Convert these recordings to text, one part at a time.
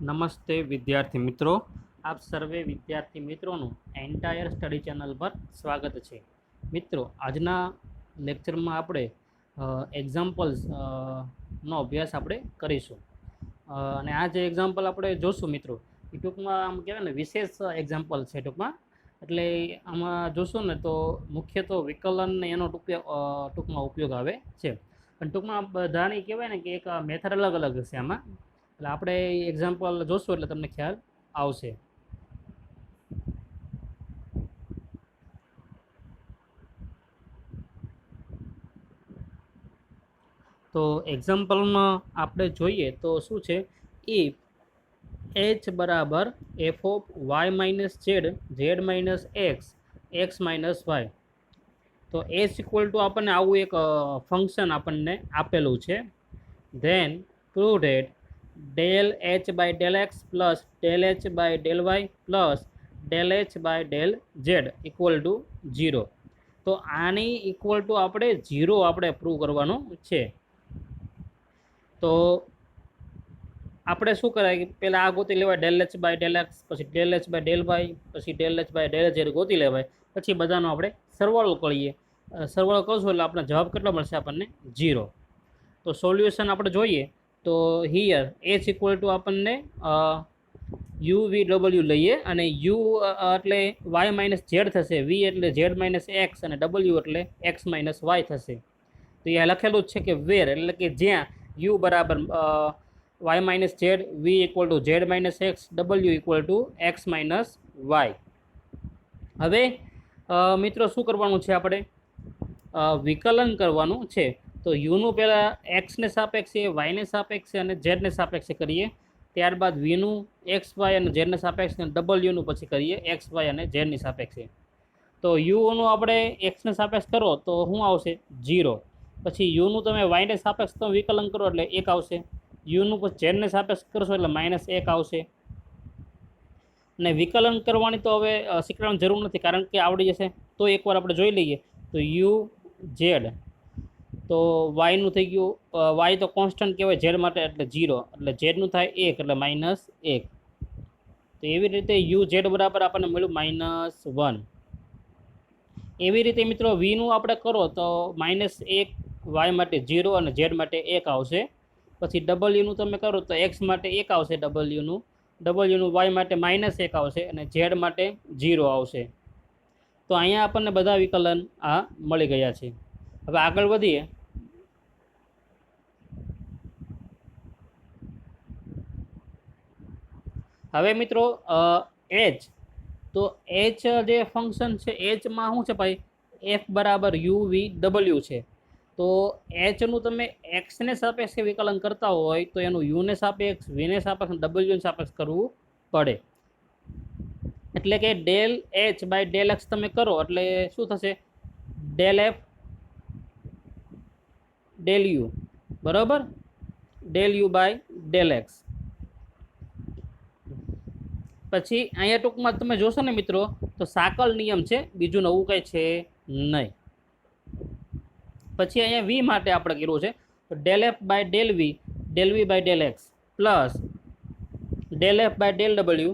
નમસ્તે વિદ્યાર્થી મિત્રો, આપ સર્વે વિદ્યાર્થી મિત્રોનું એન્ટાયર સ્ટડી ચેનલ પર સ્વાગત છે. મિત્રો, આજના લેક્ચરમાં આપણે એક્ઝામ્પલ્સ નો અભ્યાસ આપણે કરીશું. અને આ જે એક્ઝામ્પલ આપણે જોશું મિત્રો, એ ટૂંકમાં આમ કહેવાય ને વિશેષ એક્ઝામ્પલ છે ટૂંકમાં. એટલે આમાં જોશું ને તો મુખ્ય તો વિકલન ને એનો ટૂંકમાં ઉપયોગ આવે છે. પણ ટૂંકમાં બધાની કહેવાય ને કે એક મેથડ અલગ અલગ હશે આમાં. એટલે આપણે એક્ઝામ્પલ જોશું એટલે તમને ખ્યાલ આવશે. તો એક્ઝામ્પલમાં આપણે જોઈએ તો શું છે, ઇફ h બરાબર f of y minus z minus x minus y. તો h ઇક્વલ ટુ આપણને આવું એક ફંક્શન આપણને આપેલું છે. Then prove that del h by del x plus del h by del y plus del h by del z equal to 0. તો આની equal to આપણે 0 આપણે પ્રૂવ કરવાનું છે. તો આપણે શું કરાય કે પહેલાં આ ગોતી લેવાય del h by del x, પછી del h by del y, પછી del h by del z ગોતી લેવાય. પછી બધાનો આપણે સરવાળો કરીએ. સરવાળો કરશું એટલે આપણે જવાબ કેટલો મળશે? આપણને 0. તો સોલ્યુશન આપણે જોઈએ તો હિયર h ઇક્વલ ટુ આપણને યુ વી ડબલ્યુ લઈએ, અને યુ એટલે વાય માઇનસ ઝેડ થશે, વી એટલે ઝેડ માઇનસ એક્સ, અને ડબલ્યુ એટલે એક્સ માઇનસ વાય થશે. તો અહીંયા લખેલું જ છે કે વેર, એટલે કે જ્યાં યુ બરાબર y minus z, v equal to z minus x, ડબલ્યુ equal to x minus y. હવે મિત્રો શું કરવાનું છે? આપણે વિકલન કરવાનું છે. તો યુનું પહેલાં એક્સને સાપેક્ષે, વાયને સાપેક્ષે અને ઝેડને સાપેક્ષે કરીએ. ત્યારબાદ વીનું એક્સ વાય અને ઝેડને સાપેક્ષે, ડબલ્યુનું પછી કરીએ એક્સ વાય અને ઝેડની સાપેક્ષે. તો યુનું આપણે એક્સને સાપેક્ષ કરો તો શું આવશે? 0. પછી યુનું તમે વાયને સાપેક્ષ તમે વિકલન કરો એટલે 1 આવશે. યુનું પછી ઝેડને સાપેક્ષ કરશો એટલે -1 આવશે. અને વિકલન કરવાની તો હવે શીખવાની જરૂર નથી, કારણ કે આવડી જશે. તો એકવાર આપણે જોઈ લઈએ. તો યુ ઝેડ, તો વાયનું થઈ ગયું, વાય તો કોન્સ્ટન્ટ કહેવાય ઝેડ માટે એટલે 0, એટલે ઝેડનું થાય 1 એટલે -1. તો એવી રીતે યુ ઝેડ બરાબર આપણને મળ્યું -1. એવી રીતે મિત્રો વીનું આપણે કરો તો -1 વાય માટે 0 અને ઝેડ માટે 1 આવશે. પછી ડબલ્યુનું તમે કરો તો એક્સ માટે 1 આવશે, ડબલ્યુનું વાય માટે -1 આવશે, અને ઝેડ માટે 0 આવશે. તો અહીંયા આપણને બધા વિકલન આ મળી ગયા છે. હવે આગળ વધીએ. હવે મિત્રો એચ, તો એચ જે ફંક્શન છે એચમાં શું છે ભાઈ? એફ બરાબર યુ વી ડબલ્યુ છે. તો એચનું તમે એક્સને સાપેક્ષે વિકલન કરતા હોય તો એનું યુને સાપેક્ષ, વીને સાપેક્ષ, ડબલ્યુને સાપેક્ષ કરવું પડે. એટલે કે del h by del x તમે કરો એટલે શું થશે? ડેલ એફ ડેલ યુ, બરાબર, del you by del x. પછી અહીંયા ટૂંકમાં તમે જોશો ને મિત્રો તો સાકલ નિયમ છે, બીજું નવું કંઈ છે નહીં. પછી અહીંયા વી માટે આપણે કર્યું છે તો del F by del V by del x plus del F by del W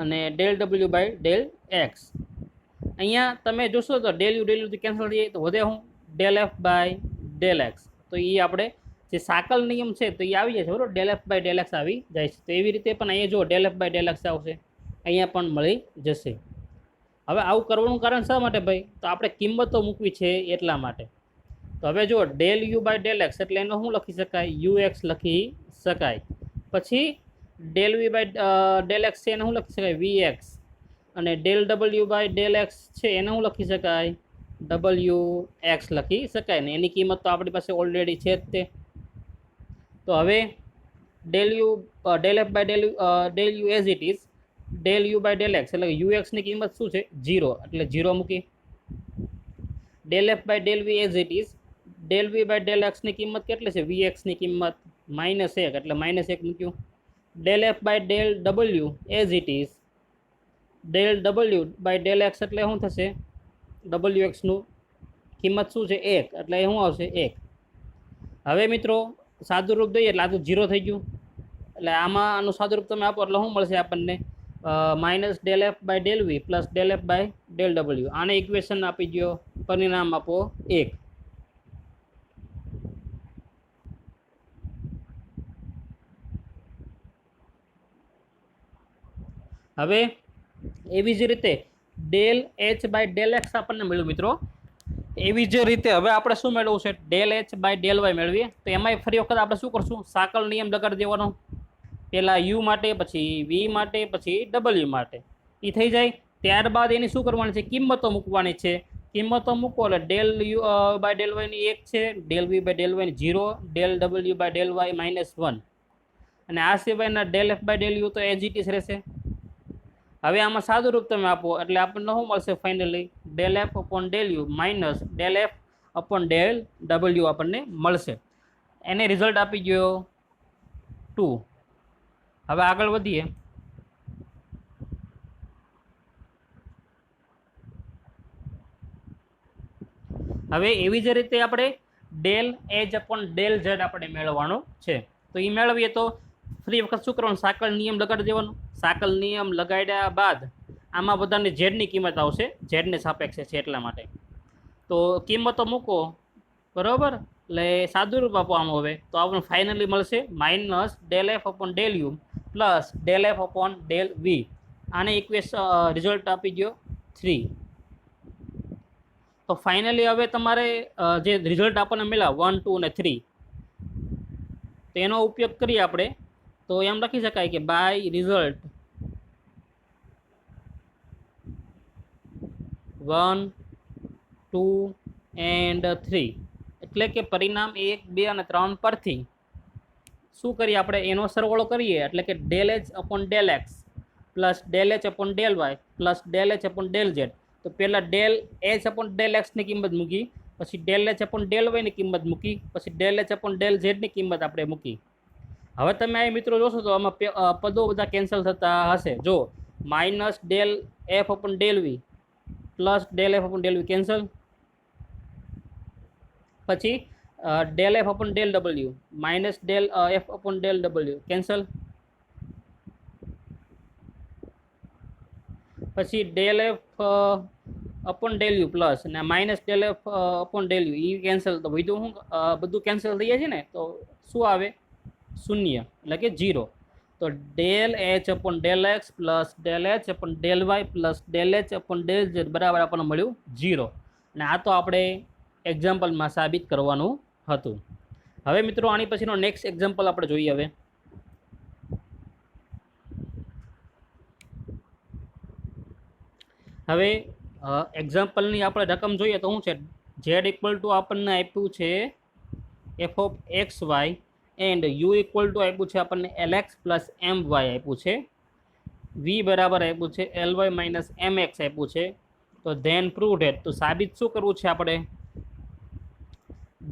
અને del W by del X. અહીંયા તમે જોશો તો ડેલ યુથી કેન્સલ થઈ જાય તો વધે હું? Del F by del x. તો એ આપણે જે સાકલ નિયમ છે તો એ આવી જાય છે, બરાબર, del F by del x આવી જાય છે. તો એવી રીતે પણ અહીંયા જો del F by del x આવશે, અહીંયા પણ મળી જશે. હવે આવું કરવાનું કારણ શા માટે ભાઈ? તો આપણે કિંમતો મૂકવી છે એટલા માટે. તો હવે જો del you by del x એટલે એનો શું લખી શકાય? યુ એક્સ લખી શકાય. પછી del V by del x છે એને શું લખી શકાય? V x. અને del W by del x છે એને શું લખી શકાય? ડબલ્યુ એક્સ લખી શકાય. ને એની કિંમત તો આપણી પાસે ઓલરેડી છે જ તે. તો હવે del F by del U as it is del you by del x, એટલે યુ એક્સની કિંમત શું છે? 0, એટલે 0 મૂકી. Del F by del V as it is del V by del એક્સની કિંમત કેટલી છે? વી એક્સની કિંમત -1, એટલે -1 મૂક્યું. Del F by del W as it is del W by del x એટલે શું થશે? ડબલ્યુ એક્સનું કિંમત શું છે? 1, એટલે શું આવશે? 1. હવે મિત્રો સાદું રૂપ દઈએ એટલે આ તો 0 થઈ ગયું. એટલે આમાં આનું સાદુરૂપ તમે આપો એટલે શું મળશે આપણને minus del F by del V plus del F by del ડબલ્યુ. આને ઇક્વેશન આપી દો, પરિણામ આપો 1. હવે એવી જ રીતે del h by del x આપણને મળ્યું મિત્રો. એવી જ રીતે હવે આપણે શું મેળવવું છે, del h by del y મેળવીએ. તો એમાંય ફરી વખત આપણે શું કરશું, સાંકળ નિયમ લગાડી દેવાનો. પહેલાં યુ માટે, પછી વી માટે, પછી ડબલ્યુ માટે. એ થઈ જાય ત્યારબાદ એની શું કરવાની છે, કિંમતો મૂકવાની છે. કિંમતો મૂકો એટલે ડેલ યુ બાય ડેલ વાયની 1 છે, ડેલ વી બાય ડેલ વાયની 0, del W by del Y -1, અને આ સિવાયના del F by del U તો એજ ઇટ ઇઝ રહેશે. હવે આમાં સાદું રૂપ તમે આપો એટલે આપણને શું મળશે, finally del F upon del u minus del F upon del W આપણને મળશે. એને રિઝલ્ટ આપી ગયો 2. હવે આગળ વધીએ. હવે એવી જ રીતે આપણે del h upon del Z આપણે મેળવવાનો છે. તો એ મેળવીએ તો ફરી વખત શું કરવાનું, સાંકળ નિયમ લગાડી દેવાનો. સાંકળ નિયમ લગાડ્યા બાદ આમાં બધાની ઝેડની કિંમત આવશે, ઝેડને સાપેક્ષે છે એટલા માટે. તો કિંમતો મૂકો બરાબર, એટલે સાદું રૂપ આપો આમ. હવે તો આપણને ફાઇનલી મળશે minus del F upon del you plus del F upon del v. આને રિઝલ્ટ આપી દો 3. તો ફાઇનલી હવે તમારે જે રિઝલ્ટ આપણને મળ્યા 1, 2 અને 3, તેનો ઉપયોગ કરીએ આપણે. તો એમ લખી શકાય કે બાય રિઝલ્ટ 1, 2 એન્ડ 3, એટલે કે પરિણામ 1, 2 અને 3 પરથી શું કરીએ આપણે, એનો સરવાળો કરીએ. એટલે કે del h upon del x plus del h upon del y plus del h upon del z. તો પહેલાં ડેલ એચ અપોન ડેલ એક્સની કિંમત મૂકી, પછી ડેલ એચ અપોન ડેલ વાયની કિંમત મૂકી, પછી ડેલ એચ અપોન ડેલ ઝેડની કિંમત આપણે મૂકી. હવે તમે આ મિત્રો જોશો તો આમાં પદો બધા કેન્સલ થતા હશે. જો minus del F upon del વી plus del F upon del V cancel, પછી del F upon del W minus del F upon del W cancel, પછી del F upon del you plus અને minus del F upon del U એ cancel. તો બધું cancel થઈ જાય છે ને, તો શું આવે, 0 એટલે કે 0. તો del h upon del x plus del h upon del y plus del h upon del z બરાબર આપણને મળ્યું 0. અને આ તો આપણે એક્ઝામ્પલમાં સાબિત કરવાનું હતું. હવે મિત્રો આની પછીનો નેક્સ્ટ એક્ઝામ્પલ આપણે જોઈએ. હવે એક્ઝામ્પલની આપણે રકમ જોઈએ તો શું છે, ઝેડ ઇક્વલ ટુ આપણને આપ્યું છે f of x y and u equal to આપ્યું છે આપણને l x plus m y આપ્યું છે, વી બરાબર આપ્યું છે l y minus m x આપ્યું છે. તો ધેન પ્રૂવ ડેટ, તો સાબિત શું કરવું છે આપણે,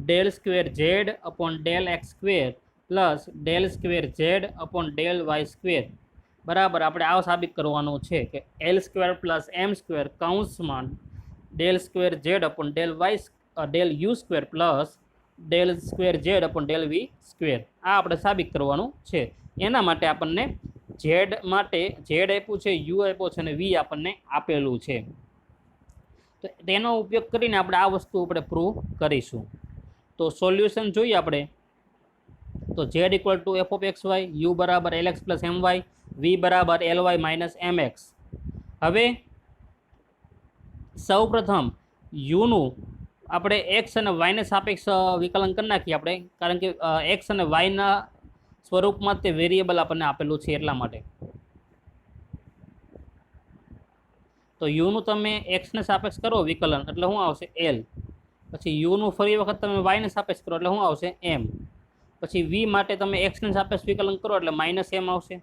del square Z upon del x square plus del square Z upon del Y square બરાબર આપણે આવો સાબિત કરવાનું છે કે l square plus m square કૌંસમાં del square Z upon del Y del you square plus del square Z upon del V square. આ આપણે સાબિત કરવાનું છે. એના માટે આપણને ઝેડ માટે ઝેડ આપ્યું છે, યુ આપ્યો છે અને વી આપણને આપેલું છે. તો તેનો ઉપયોગ કરીને આપણે આ વસ્તુ આપણે પ્રૂવ કરીશું. તો સોલ્યુશન જોઈએ આપણે. તો z equal to f of x y, u બરાબર l x plus m y, v બરાબર l y minus m x. હવે સૌ પ્રથમ યુનું આપણે એક્સ અને વાયને સાપેક્ષ વિકલન કરી નાખીએ આપણે, કારણ કે એક્સ અને વાયના સ્વરૂપમાં તે વેરિયેબલ આપણને આપેલું છે એટલા માટે. તો યુનું તમે એક્સને સાપેક્ષ કરો વિકલન એટલે શું આવશે એલ, પછી યુનું ફરી વખત તમે વાયને સાપેક્ષ કરો એટલે શું આવશે એમ, પછી વી માટે તમે એક્સને સાપેક્ષ વિકલન કરો એટલે માઇનસ એમ આવશે,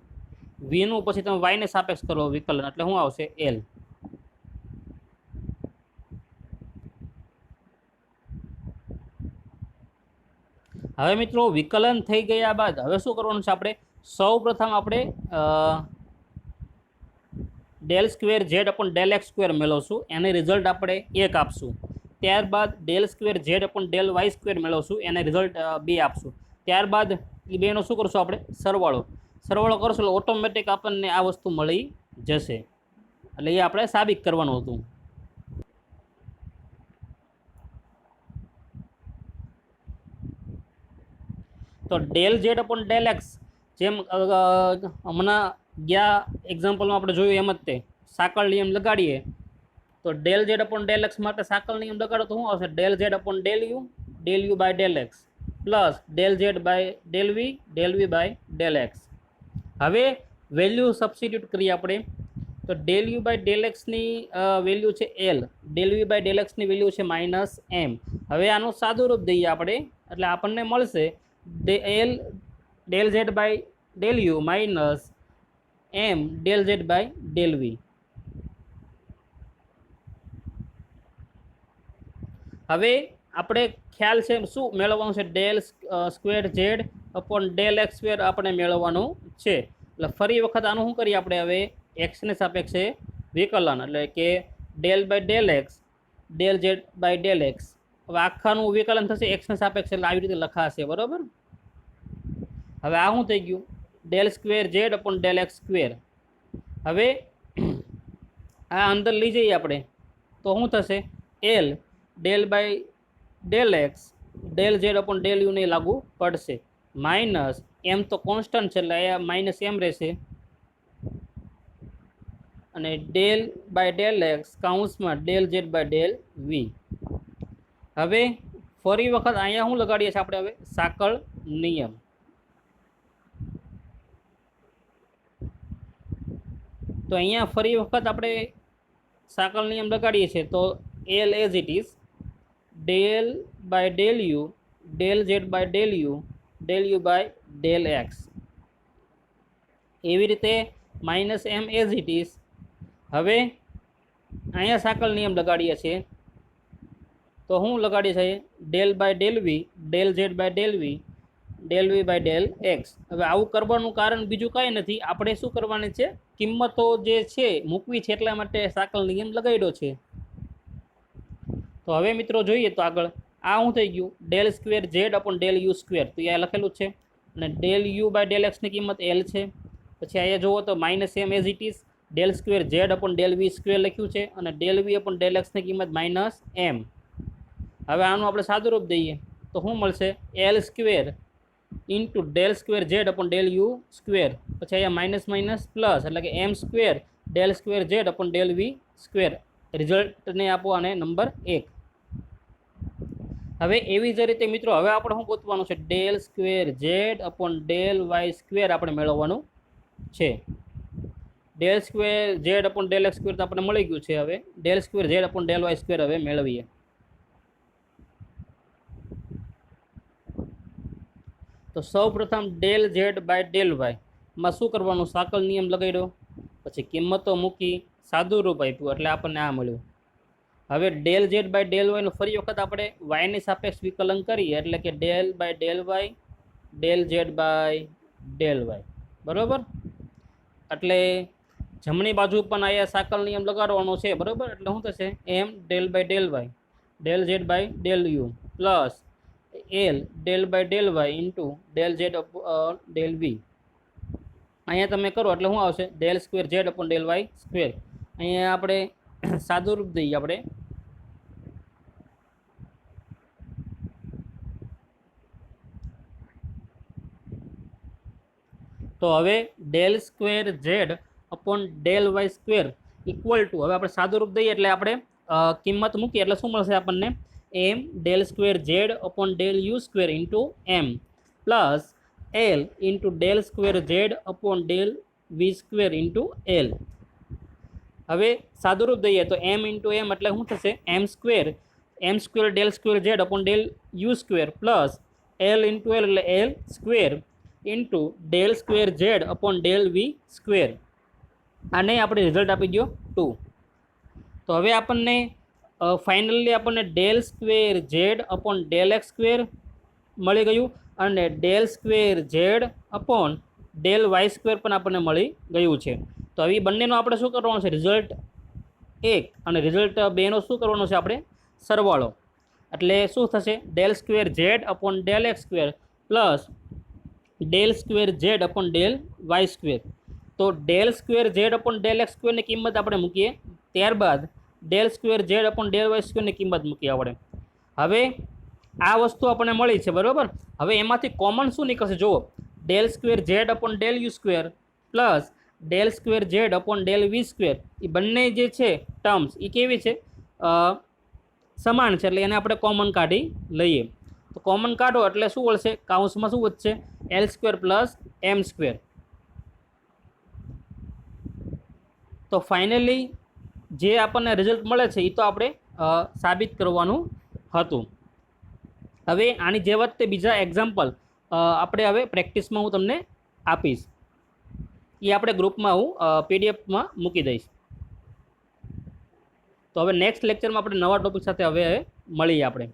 વીનું પછી તમે વાયને સાપેક્ષ કરો વિકલન એટલે શું આવશે એલ. હવે મિત્રો વિકલન થઈ ગયા બાદ હવે શું કરવાનું છે આપણે, સૌ પ્રથમ આપણે del square Z upon del x square મેળવશું, એને રિઝલ્ટ આપણે 1 આપશું. ત્યારબાદ del square Z upon del Y square મેળવશું, એને રિઝલ્ટ 2 આપશું. ત્યારબાદ એ બેનો શું કરશું આપણે, સરવાળો. સરવાળો કરશો એટલે ઓટોમેટિક આપણને આ વસ્તુ મળી જશે. એટલે એ આપણે સાબિત કરવાનું હતું. તો del Z upon del x જેમ હમણાં ગયા એક્ઝામ્પલમાં આપણે જોયું એમ જ તે સાંકળ નિયમ લગાડીએ તો del Z upon del X માટે સાંકળ નિયમ લગાડો તો શું આવશે? Del Z upon del you by del x plus del Z by del V by del x. હવે વેલ્યુ સબસ્ટિટ્યુટ કરીએ આપણે તો ડેલ યુ બાય ડેલ એક્સની વેલ્યુ છે L, del V by del એક્સની વેલ્યુ છે -m. હવે આનું સાદું રૂપ દઈએ આપણે એટલે આપણને મળશે l del Z by del u minus m del Z by del વી. હવે આપણે ખ્યાલ છે શું મેળવવાનું છે? Del square Z upon del x square આપણે મેળવવાનું છે. એટલે ફરી વખત આનું શું કરીએ આપણે હવે એક્સને સાપેક્ષે વિકલન એટલે કે del by del x del Z by del x. હવે આખાનું વિકલન થશે એક્સને સાપેક્ષે એટલે આવી રીતે લખાશે, બરાબર? હવે આ શું થઈ ગયું? Del square Z upon del x square. હવે આ અંદર લઈ જઈએ આપણે તો શું થશે? L del by del x del Z upon del u ને લાગુ પડશે માઇનસ એમ તો કોન્સ્ટન્ટ છે એટલે એ માઇનસ એમ રહેશે અને ડેલ બાય ડેલ એક્સ કાઉન્સમાં ડેલ ઝેડ બાય ડેલ વી. હવે ફરી વખત અહીંયા શું લગાડીએ છીએ આપણે? હવે સાંકળ નિયમ. તો અહીંયા ફરી વખત આપણે સાંકળ નિયમ લગાડીએ છીએ તો l as it is del by del u del Z by del you by del x. એવી રીતે -m એઝ ઇટ ઇઝ. હવે અહીંયા સાંકળ નિયમ લગાડીએ છીએ તો શું લગાડીએ છીએ? Del by del v del Z by del V by del x. હવે આવું કરવાનું કારણ બીજું કાંઈ નથી, આપણે શું કરવાની છે? કિંમતો જે છે મૂકવી છે એટલા માટે સાંકળ નિયમ લગાડ્યો છે. તો હવે મિત્રો જોઈએ તો આગળ આ શું થઈ ગયું? Del square Z upon del you square. તો અહીંયા લખેલું છે અને ડેલ યુ બાય ડેલ એક્સની કિંમત એલ છે. પછી અહીંયા જુઓ તો -m as it is del square Z upon del V square લખ્યું છે અને ડેલ વી અપોન ડેલ એક્સની કિંમત -m. હવે આનું આપણે સાદુરૂપ દઈએ તો શું મળશે? L square into del square Z upon del you square. પછી અહીંયા માઇનસ માઇનસ પ્લસ એટલે કે M square del square Z upon del વી સ્ક્વેર. રિઝલ્ટને આપો અને નંબર 1. હવે એવી જ રીતે મિત્રો હવે આપણે શું ગોતવાનું છે? Del square Z upon del Y square આપણે મેળવવાનું છે. Del square Z upon del x square તો આપણે મળી ગયું છે. હવે del square Z upon del Y square હવે મેળવીએ. તો સૌ પ્રથમ ડેલ ઝેડ બાય ડેલ વાયમાં શું કરવાનું? સાંકળ નિયમ લગાડ્યો, પછી કિંમતો મૂકી, સાદું રૂપ આપ્યું એટલે આપણને આ મળ્યું. હવે ડેલ ઝેડ બાય ડેલ વાયનું ફરી વખત આપણે વાયની સાપેક્ષ વિકલન કરીએ એટલે કે del by del Y del Z by del Y, બરાબર? એટલે જમણી બાજુ પણ અહીંયા સાંકળ નિયમ લગાડવાનો છે, બરાબર? એટલે શું થશે? M del by del Y del Z by del you plus L del by del Y into del Z del V. અહીંયા તમે કરો એટલે શું આવશે? Del square Z upon del Y square. અહીંયા આપણે સાદું રૂપ દઈએ આપણે તો હવે del square Z upon del Y square equal to હવે આપણે સાદું રૂપ દઈએ એટલે આપણે કિંમત મૂકીએ એટલે શું મળશે આપણને? M del square Z upon del you square into M plus L into del square Z upon del V square into L. હવે સાદું રૂપ દઈએ તો એમ ઇન્ટુ એમ એટલે શું થશે? M square del square Z upon del you square plus L into L એટલે L square into del square Z upon del વી square. આને આપણે રિઝલ્ટ આપી દો 2. તો હવે આપણને ફાઇનલી આપણને del square Z upon del x square મળી ગયું અને del square Z upon del Y square પણ આપણને મળી ગયું છે. તો હવે બંનેનો આપણે શું કરવાનું છે? રિઝલ્ટ 1 અને રિઝલ્ટ 2નો શું કરવાનો છે? આપણે સરવાળો. એટલે શું થશે? Del square Z upon del x square plus del square Z upon del Y square. તો del square Z upon del X સ્ક્વેરની કિંમત આપણે મૂકીએ, ત્યારબાદ del square Z upon del Y સ્ક્વેરની કિંમત મૂકીએ આપણે. હવે આ વસ્તુ આપણને મળી છે, બરાબર. હવે એમાંથી કોમન શું નીકળશે જુઓ, del square Z upon del you square plus del square Z upon del V square. એ બંને જે છે ટર્મ્સ એ કેવી છે, સમાન છે, એટલે એને આપણે કોમન કાઢી લઈએ. તો કોમન કાઢો એટલે શું વળશે, કાઉન્સમાં શું વધશે, L square plus m square. તો ફાઇનલી જે આપણને રિઝલ્ટ મળે છે એ તો આપણે સાબિત કરવાનું હતું. હવે આની જે વખતે બીજા એક્ઝામ્પલ આપણે હવે પ્રેક્ટિસમાં હું તમને આપીશ, એ આપણે ગ્રુપમાં હું પીડીએફમાં મૂકી દઈશ. તો હવે નેક્સ્ટ લેક્ચરમાં આપણે નવા ટોપિક સાથે હવે મળીએ આપણે.